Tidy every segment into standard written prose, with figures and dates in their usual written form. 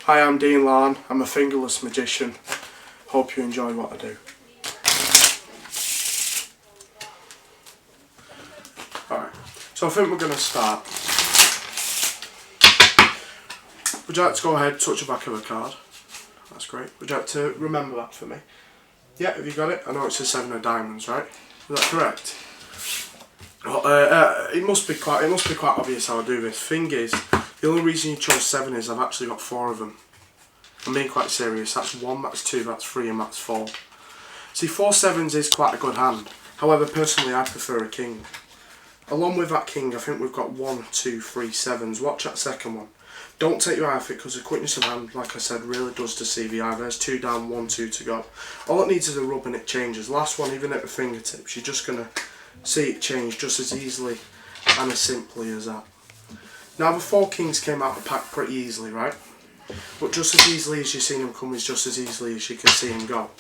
Hi, I'm Lahan. I'm a fingerless magician. Hope you enjoy what I do. Alright, so I think we're going to start. Would you like to go ahead, touch the back of a card? That's great. Would you like to remember that for me? Yeah, have you got it? I know it's a 7 of diamonds, right? Is that correct? It must be quite obvious how I do this. Thing is, the only reason you chose 7 is I've actually got 4 of them. I'm being quite serious. That's 1, that's 2, that's 3 and that's 4. See, 4 7s is quite a good hand. However, personally I prefer a king. Along with that king, I think we've got 1, 2, 3 7s. Watch that second one. Don't take your eye off it because the quickness of hand, like I said, really does deceive the eye. There's 2 down, 1, 2 to go. All it needs is a rub and it changes. Last one, even at the fingertips, you're just going to see it change just as easily and as simply as that. Now the 4 kings came out of the pack pretty easily, right? But just as easily as you've seen them come is just as easily as you can see them go.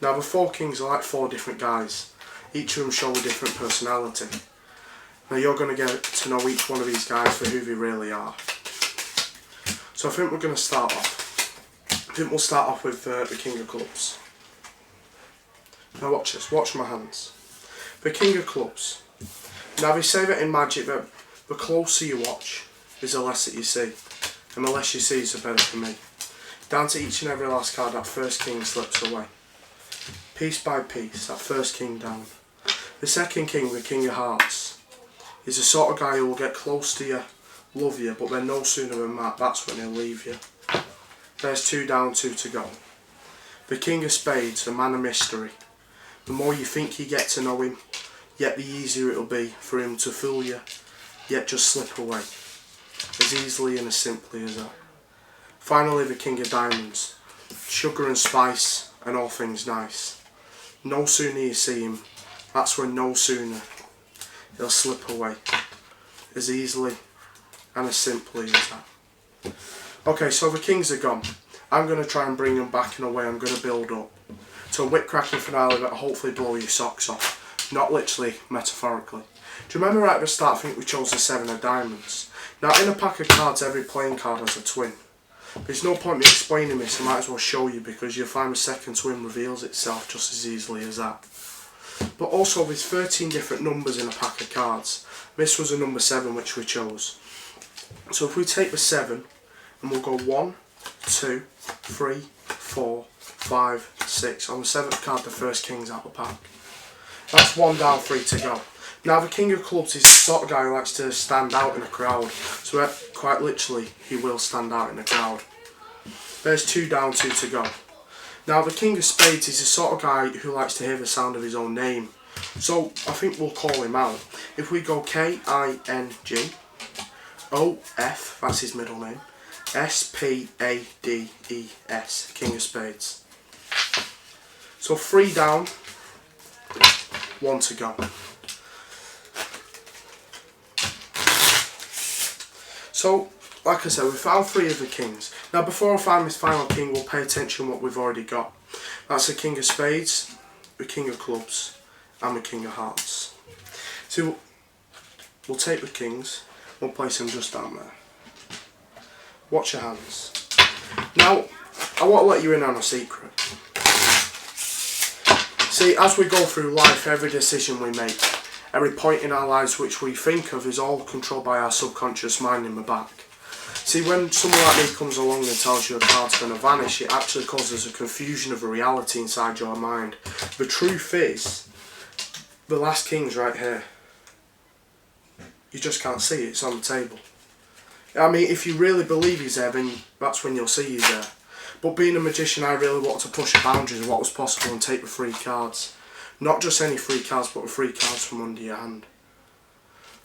Now the 4 kings are like 4 different guys. Each of them show a different personality. Now you're going to get to know each one of these guys for who they really are. So I think we're going to start off. I think we'll start off with the king of clubs. Now watch this, watch my hands. The king of clubs. Now they say that in magic that the closer you watch is the less that you see. And the less you see is the better for me. Down to each and every last card, that first king slips away. Piece by piece, that first king down. The second king, the king of hearts, is the sort of guy who will get close to you, love you, but then no sooner than that, that's when he'll leave you. There's 2 down, 2 to go. The king of spades, the man of mystery. The more you think you get to know him, yet the easier it'll be for him to fool you, yet just slip away. As easily and as simply as that. Finally, the king of diamonds. Sugar and spice and all things nice. No sooner you see him, that's when no sooner he'll slip away. As easily and as simply as that. Okay, so the kings are gone. I'm going to try and bring them back in a way I'm going to build up to a whip-cracking finale that will hopefully blow your socks off. Not literally, metaphorically. Do you remember right at the start I think we chose the 7 of diamonds? Now in a pack of cards every playing card has a twin. There's no point in me explaining this, I might as well show you because you'll find the second twin reveals itself just as easily as that. But also there's 13 different numbers in a pack of cards. This was a number 7 which we chose. So if we take the 7 and we'll go 1, 2, 3, 4, 5, 6. On the 7th card the first king's out of the pack. That's 1 down, 3 to go. Now the king of clubs is the sort of guy who likes to stand out in a crowd. So quite literally he will stand out in a crowd. There's 2 down, 2 to go. Now the king of spades is the sort of guy who likes to hear the sound of his own name. So I think we'll call him out. If we go K-I-N-G O-F, that's his middle name, S-P-A-D-E-S, king of spades. So 3 down, 1 to go. So, like I said, we found 3 of the kings. Now before I find this final king, we'll pay attention to what we've already got. That's the king of spades, the king of clubs, and the king of hearts. So, we'll take the kings, we'll place them just down there. Watch your hands. Now, I want to let you in on a secret. See, as we go through life, every decision we make, every point in our lives which we think of is all controlled by our subconscious mind in the back. See, when someone like me comes along and tells you a card's going to vanish, it actually causes a confusion of a reality inside your mind. The truth is, the last king's right here. You just can't see it, it's on the table. I mean, if you really believe he's there, then that's when you'll see he's there. But being a magician, I really wanted to push the boundaries of what was possible and take the 3 cards. Not just any 3 cards, but the 3 cards from under your hand.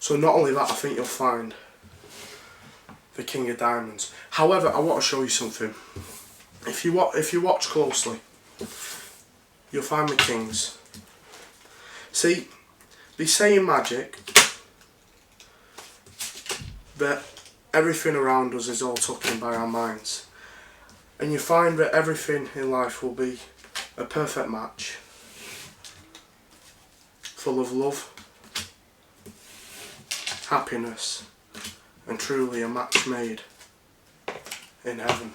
So not only that, I think you'll find the king of diamonds. However, I want to show you something. If you watch closely, you'll find the kings. See, they say in magic that everything around us is all taken by our minds. And you find that everything in life will be a perfect match. Full of love, happiness, and truly a match made in heaven.